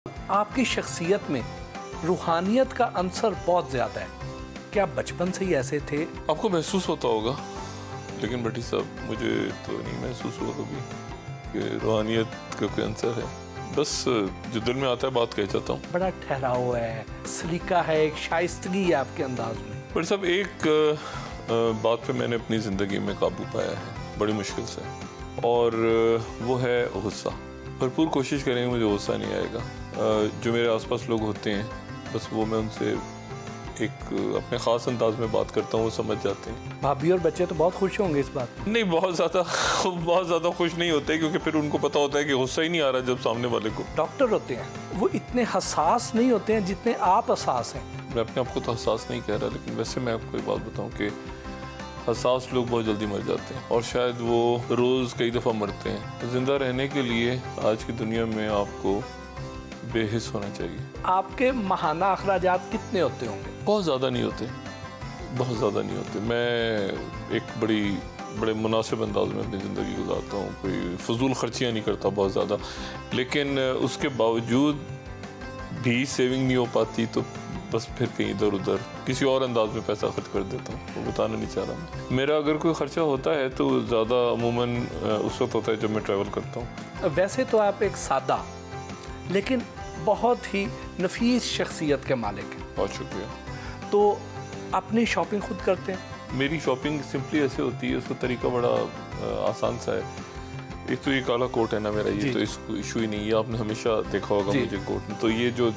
आपकी शख्सियत में रूहानियत का अंसर बहुत ज़्यादा है। क्या बचपन से ही ऐसे थे? आपको महसूस होता होगा, लेकिन भट्टी साहब मुझे तो नहीं महसूस हुआ कभी कि रूहानियत का कोई अंसर है। बस जो दिल में आता है बात कह जाता हूँ। बड़ा ठहराव है, सलीका है, एक शाइस्तगी है आपके अंदाज में। भट्टी साहब एक बात पे मैंने अपनी ज़िंदगी में काबू पाया है बड़ी मुश्किल से, और वो है गुस्सा। भरपूर कोशिश करेंगे मुझे गुस्सा नहीं आएगा। जो मेरे आसपास लोग होते हैं बस वो मैं उनसे एक अपने ख़ास अंदाज में बात करता हूँ, वो समझ जाते हैं। भाभी और बच्चे तो बहुत खुश होंगे इस बात में। नहीं, बहुत ज़्यादा खुश नहीं होते, क्योंकि फिर उनको पता होता है कि गुस्सा ही नहीं आ रहा जब सामने वाले को। डॉक्टर होते हैं वो इतने हसास नहीं होते हैं जितने आप हसास हैं। मैं अपने आप को तो हसास नहीं कह रहा, लेकिन वैसे मैं आपको एक बात बताऊँ कि हसास लोग बहुत जल्दी मर जाते हैं, और शायद वो रोज़ कई दफ़ा मरते हैं। ज़िंदा रहने के लिए आज की दुनिया में आपको बेहिस होना चाहिए। आपके माहाना अखराजात कितने होते होंगे? बहुत ज़्यादा नहीं होते, बहुत ज़्यादा नहीं होते। मैं एक बड़े मुनासिब अंदाज में अपनी ज़िंदगी गुजारता हूँ, कोई फजूल खर्चियाँ नहीं करता बहुत ज़्यादा, लेकिन उसके बावजूद भी सेविंग नहीं हो पाती, तो बस फिर कहीं इधर उधर किसी और अंदाज में पैसा खर्च कर देता हूँ। वो बताना नहीं चाह रहा मैं। मेरा अगर कोई ख़र्चा होता है तो ज़्यादा अमूमन उस वक्त होता है जब मैं ट्रैवल करता हूँ। वैसे तो आप एक सादा लेकिन बहुत ही नफीस शख्सियत के मालिक हैं। बहुत शुक्रिया। तो अपनी शॉपिंग खुद करते हैं? मेरी शॉपिंग सिंपली ऐसे होती है, उसका तरीका बड़ा आसान सा है। एक तो ये काला कोट है ना मेरा, ये तो इसको इशू ही नहीं है, आपने हमेशा देखा होगा मुझे कोट में। तो ये जो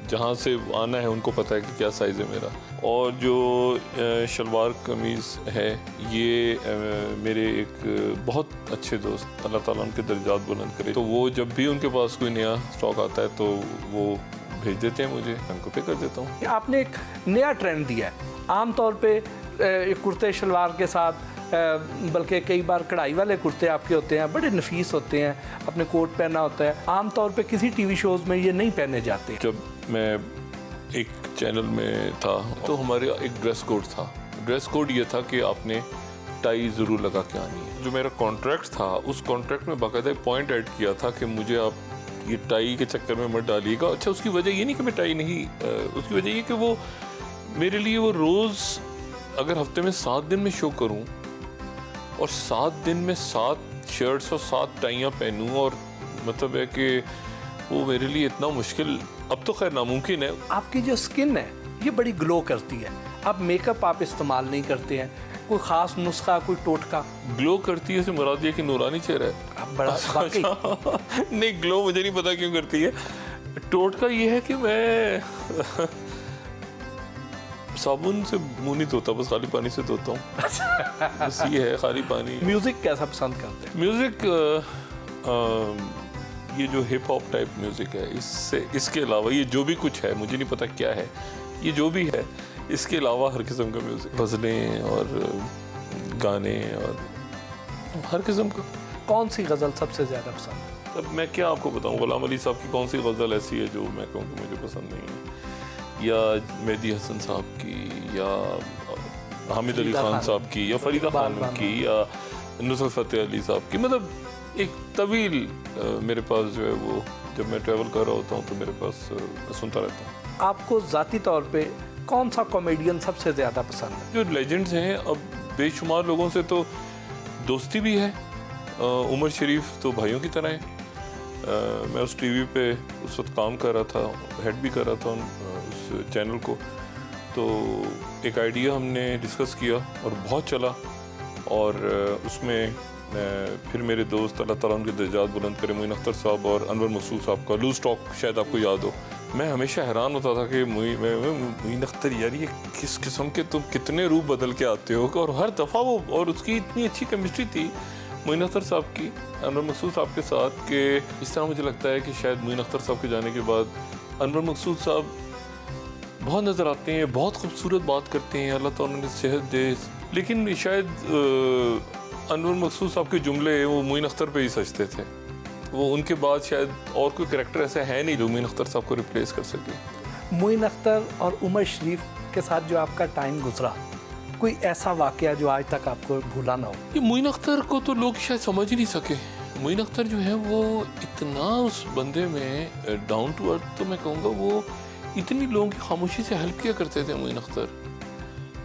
जहाँ से आना है उनको पता है कि क्या साइज़ है मेरा। और जो शलवार कमीज़ है ये मेरे एक बहुत अच्छे दोस्त, अल्लाह ताला उनके दर्जात बुलंद करे, तो वो जब भी उनके पास कोई नया स्टॉक आता है तो वो भेज देते हैं मुझे, मैं उनको पे कर देता हूँ। आपने एक नया ट्रेंड दिया है। आम तौर पे कुर्ते शलवार के साथ बल्कि कई बार कढ़ाई वाले कुर्ते आपके होते हैं, बड़े नफीस होते हैं, अपने कोट पहना होता है। आम तौर पे किसी टीवी शोज़ में ये नहीं पहने जाते। जब मैं एक चैनल में था तो हमारे एक ड्रेस कोड था। ड्रेस कोड ये था कि आपने टाई ज़रूर लगा के आनी है। जो मेरा कॉन्ट्रैक्ट था उस कॉन्ट्रैक्ट में बाकायदा पॉइंट ऐड किया था कि मुझे आप ये टाई के चक्कर में मत डालिएगा। अच्छा, उसकी वजह ये नहीं कि मैं टाई नहीं, उसकी वजह ये कि वो मेरे लिए वो रोज़ अगर हफ्ते में 7 दिन में शो करूं और 7 दिन में 7 शर्ट्स और 7 टाइयाँ पहनूं, और मतलब है कि वो मेरे लिए इतना मुश्किल, अब तो खैर नामुमकिन है। आपकी जो स्किन है ये बड़ी ग्लो करती है। अब मेकअप आप इस्तेमाल नहीं करते हैं, कोई ख़ास नुस्खा, कोई टोटका? ग्लो करती है से मुराद ये कि नूरानी चेहरा है। अब बड़ा वाकई नहीं, ग्लो मुझे नहीं पता क्यों करती है। टोटका ये है कि मैं साबुन से मुंह नहीं धोता, बस खाली पानी से धोता हूँ। बस ये है, खाली पानी। म्यूज़िक कैसा पसंद करते हैं? म्यूज़िक ये जो हिप हॉप टाइप म्यूज़िक है, इसके अलावा ये जो भी कुछ है, मुझे नहीं पता क्या है, ये जो भी है, इसके अलावा हर किस्म का म्यूज़िक, गज़लें और गाने और हर किस्म का। कौन सी गज़ल सबसे ज़्यादा पसंद है? अब मैं क्या आपको बताऊँ, गुलाम अली साहब की कौन सी गज़ल ऐसी है जो मैं कहूँ कि मुझे पसंद नहीं है, या मेहदी हसन साहब की, या हामिद अली खान साहब की, या फरीदा खानम की, या नुसरत फ़तेह अली साहब की। मतलब एक तवील मेरे पास जो है वो, जब मैं ट्रैवल कर रहा होता हूँ तो मेरे पास सुनता रहता हूँ। आपको ज़ाती तौर पे कौन सा कॉमेडियन सबसे ज़्यादा पसंद है? जो लेजेंड्स हैं, अब बेशुमार लोगों से तो दोस्ती भी है। उमर शरीफ तो भाइयों की तरह है। मैं उस टीवी पे उस वक्त काम कर रहा था, हेड भी कर रहा था उस चैनल को, तो एक आइडिया हमने डिस्कस किया और बहुत चला, और उसमें फिर मेरे दोस्त, अल्लाह ताला उनके दर्जात बुलंद करे, मोइन अख्तर साहब और अनवर मकसूद साहब का लूज टॉक शायद आपको याद हो। मैं हमेशा हैरान होता था कि मोइन अख्तर यार ये किस किस्म के तुम कितने रूप बदल के आते हो, और हर दफ़ा वो, और उसकी इतनी अच्छी केमिस्ट्री थी मोइन अख्तर साहब की अनवर मकसूद साहब के साथ, कि इस तरह मुझे लगता है कि शायद मोइन अख्तर साहब के जाने के बाद अनवर मकसूद साहब बहुत नज़र आते हैं, बहुत खूबसूरत बात करते हैं, अल्लाह ताला उन्हें सेहत दे, लेकिन शायद अनवर मकसूद साहब के जुमले वो मोइन अख्तर पे ही सजते थे। वो उनके बाद शायद और कोई कैरेक्टर ऐसा है नहीं जो मोइन अख्तर साहब को रिप्लेस कर सके। मोइन अख्तर और उमर शरीफ के साथ जो आपका टाइम गुजरा, कोई ऐसा वाक़या जो आज तक आपको भूला ना हो? ये मोइन अख्तर को तो लोग शायद समझ ही नहीं सके। मोइन अख्तर जो है वो इतना उस बंदे में डाउन टू अर्थ, तो मैं कहूँगा वो इतनी लोगों की खामोशी से हेल्प किया करते थे मोइन अख्तर।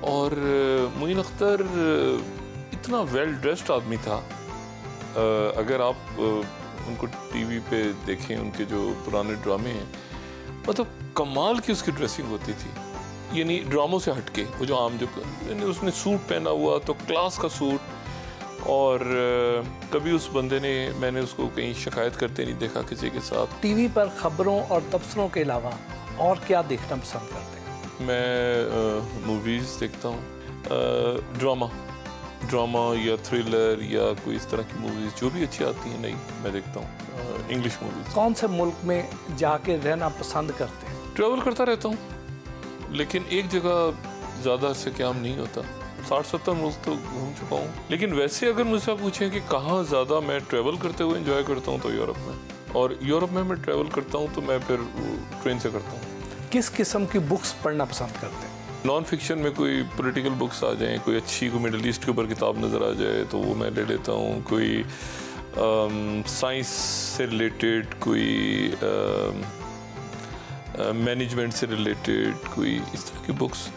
और मोइन अख्तर इतना वेल ड्रेस्ड आदमी था। अगर आप उनको टीवी पे देखें, उनके जो पुराने ड्रामे हैं, मतलब कमाल की उसकी ड्रेसिंग होती थी, यानी ड्रामों से हटके। वो जो आम जो यानी उसने सूट पहना हुआ तो क्लास का सूट। और कभी उस बंदे ने, मैंने उसको कहीं शिकायत करते नहीं देखा किसी के साथ। टीवी पर खबरों और तबसरों के अलावा और क्या देखना पसंद करते हैं? मैं मूवीज़ देखता हूँ, ड्रामा या थ्रिलर या कोई इस तरह की मूवीज़ जो भी अच्छी आती हैं नई, मैं देखता हूँ। English movies. कौन से मुल्क में जाके रहना पसंद करते हैं? ट्रैवल करता रहता हूँ, लेकिन एक जगह ज़्यादा अरसे क़याम नहीं होता। 60-70 मुल्क तो घूम चुका हूँ। लेकिन वैसे अगर मुझसे पूछें कि कहाँ ज़्यादा मैं ट्रैवल करते हुए एंजॉय करता हूँ, तो यूरोप में। और यूरोप में मैं ट्रैवल करता हूँ तो मैं फिर ट्रेन से करता हूँ। किस किस्म की बुक्स पढ़ना पसंद करते हैं? नॉन फिक्शन में कोई पॉलिटिकल बुक्स आ जाएं, कोई अच्छी कोई मिडल ईस्ट के ऊपर किताब नज़र आ जाए तो वो मैं ले लेता हूँ। कोई साइंस से रिलेटेड, कोई मैनेजमेंट से रिलेटेड, कोई इस तरह की बुक्स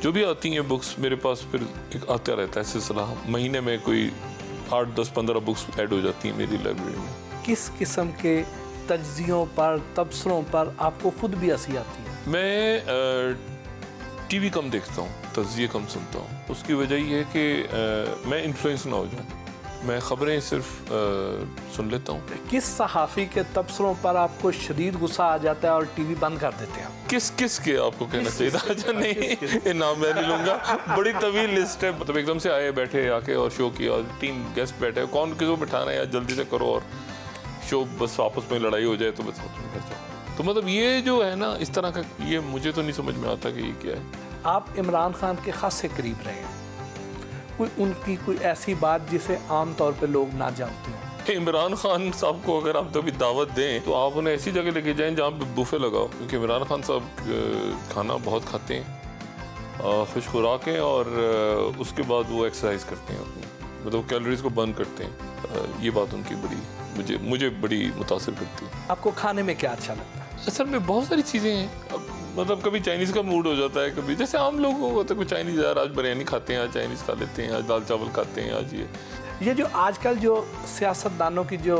जो भी आती हैं बुक्स मेरे पास, फिर एक आता रहता है सिलसिला। महीने में कोई 8, 10, 15 बुक्स ऐड हो जाती हैं मेरी लाइब्रेरी में। किस किस्म के तज्जियों पर, तबसरों पर आपको खुद भी हंसी आती है? मैं टीवी कम देखता हूँ, तज्जिए कम सुनता हूँ। उसकी वजह ये है कि मैं इन्फ्लुएंस ना हो जाऊँ। मैं ख़बरें सिर्फ सुन लेता हूँ। किस सहाफ़ी के तबसरों पर आपको शदीद गुस्सा आ जाता है और टीवी बंद कर देते हैं? किस के आपको कहना चाहिए था? अच्छा नहीं, ये नाम मैं नहीं लूँगा। बड़ी तवील लिस्ट है। मतलब एकदम से आए, बैठे आके और शो किया, 3 गेस्ट बैठे, कौन किसको बिठाना है यार, जल्दी से करो और शो बस आपस में लड़ाई हो जाए तो बस घर जाओ। तो मतलब ये जो है ना, इस तरह का, ये मुझे तो नहीं समझ में आता कि ये क्या है। आप इमरान खान के खासे करीब रहे हैं, कोई उनकी कोई ऐसी बात जिसे आम तौर पे लोग ना जानते हो? इमरान खान साहब को अगर आप कभी दावत दें तो आप उन्हें ऐसी जगह लेके जाएं जहाँ पे बुफे लगाओ, क्योंकि इमरान खान साहब खाना बहुत खाते हैं, खुश खुराक हैं, और उसके बाद वो एक्सरसाइज करते हैं अपनी, मतलब कैलोरीज को बर्न करते हैं। ये बात उनकी बड़ी मुझे बड़ी मुतासिर करती है। आपको खाने में क्या अच्छा लगता है? असल में बहुत सारी चीज़ें हैं। मतलब कभी चाइनीज़ का मूड हो जाता है, कभी जैसे आम लोगों को तो कोई चाइनीज़, यार आज बिरयानी खाते हैं, आज चाइनीज़ खा लेते हैं, आज दाल चावल खाते हैं, आज ये जो आजकल जो सियासतदानों की जो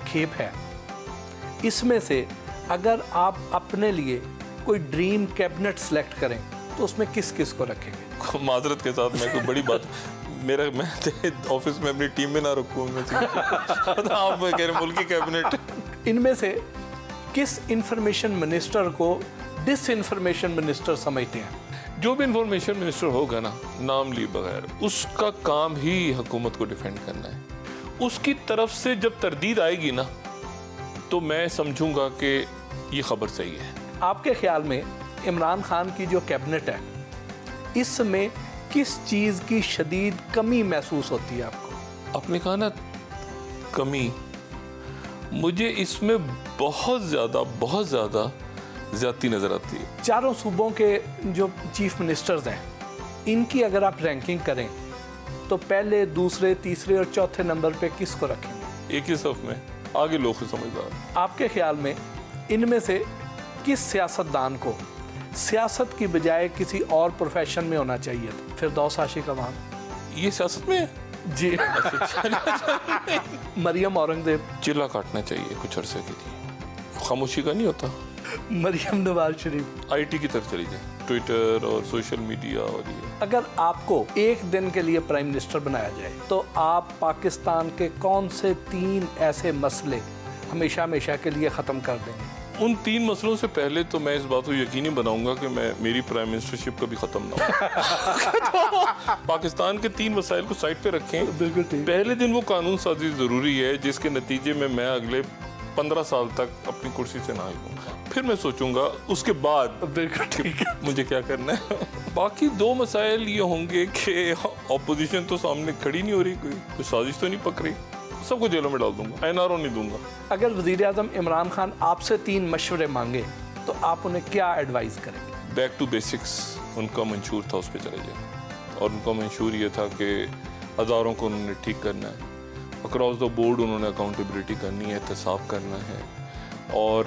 खेप है, इसमें से अगर आप अपने लिए कोई ड्रीम कैबिनेट सेलेक्ट करें तो उसमें किस किस को रखेंगे? माजरत के साथ मैं कोई बड़ी बात मैं ऑफिस में अपनी टीम में ना रखूँ। आप कह रहे मुल्की कैबिनेट। इनमें से किस इंफॉर्मेशन मिनिस्टर को डिसइंफॉर्मेशन मिनिस्टर समझते हैं? जो भी इंफॉर्मेशन मिनिस्टर होगा ना, नाम लिए बगैर, उसका काम ही हुकूमत को डिफेंड करना है। उसकी तरफ से जब तरदीद आएगी ना, तो मैं समझूंगा कि ये खबर सही है। आपके ख्याल में इमरान खान की जो कैबिनेट है, इसमें किस चीज़ की शदीद कमी महसूस होती है आपको? आपने कहा ना कमी, मुझे इसमें बहुत ज़्यादा ज़्यादती नज़र आती है। चारों सूबों के जो चीफ मिनिस्टर्स हैं, इनकी अगर आप रैंकिंग करें तो पहले, दूसरे, तीसरे और चौथे नंबर पे किसको रखेंगे? एक ही सफ में आगे लोग समझदार। आपके ख्याल में इनमें से किस सियासतदान को सियासत की बजाय किसी और प्रोफेशन में होना चाहिए था? फिरदौस आशिक अवान। ये सियासत में है जी। मरियम औरंगजेब। चिल्ला काटना चाहिए कुछ अरसे के लिए, खामोशी का नहीं होता। मरियम नवाज शरीफ। आईटी की तरफ चली जाए, ट्विटर और सोशल मीडिया। और ये अगर आपको एक दिन के लिए प्राइम मिनिस्टर बनाया जाए तो आप पाकिस्तान के कौन से 3 ऐसे मसले हमेशा के लिए ख़त्म कर देंगे? उन 3 मसलों से पहले तो मैं इस बात को यकीनी बनाऊंगा कि मेरी प्राइम मिनिस्टरशिप कभी ख़त्म ना हो। तो पाकिस्तान के 3 मसाइल को साइड पे रखें। बिल्कुल ठीक। पहले दिन वो कानून साजी ज़रूरी है जिसके नतीजे में मैं अगले 15 साल तक अपनी कुर्सी से ना हिलूंगा। फिर मैं सोचूंगा उसके बाद बिल्कुल ठीक है, मुझे क्या करना है। बाकी 2 मसाइल ये होंगे कि ऑपोजिशन तो सामने खड़ी नहीं हो रही, कोई साजिश तो नहीं पक रही, सबको जेलों में डाल दूंगा, एनआरओ नहीं दूंगा। अगर वज़ीर आज़म इमरान खान आपसे 3 मशवरे मांगे तो आप उन्हें क्या एडवाइस करेंगे? बैक टू बेसिक्स उनका मंशूर था, उस पर चले जाए। और उनका मंशूर ये था कि अदारों को उन्होंने ठीक करना है, अक्रॉस द बोर्ड उन्होंने अकाउंटेबिलिटी करनी है, एहतसाब करना है और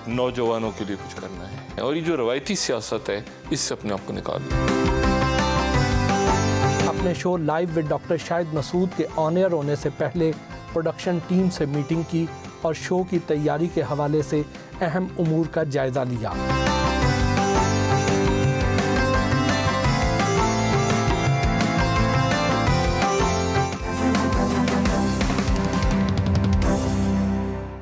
नौजवानों के लिए कुछ करना है, और ये जो रवायती सियासत है इससे अपने आप को निकालना है। अपने show live with doctor Shahid Masood के ऑन एयर होने से पहले प्रोडक्शन टीम से मीटिंग की और शो की तैयारी के हवाले से अहम उमूर का जायज़ा लिया।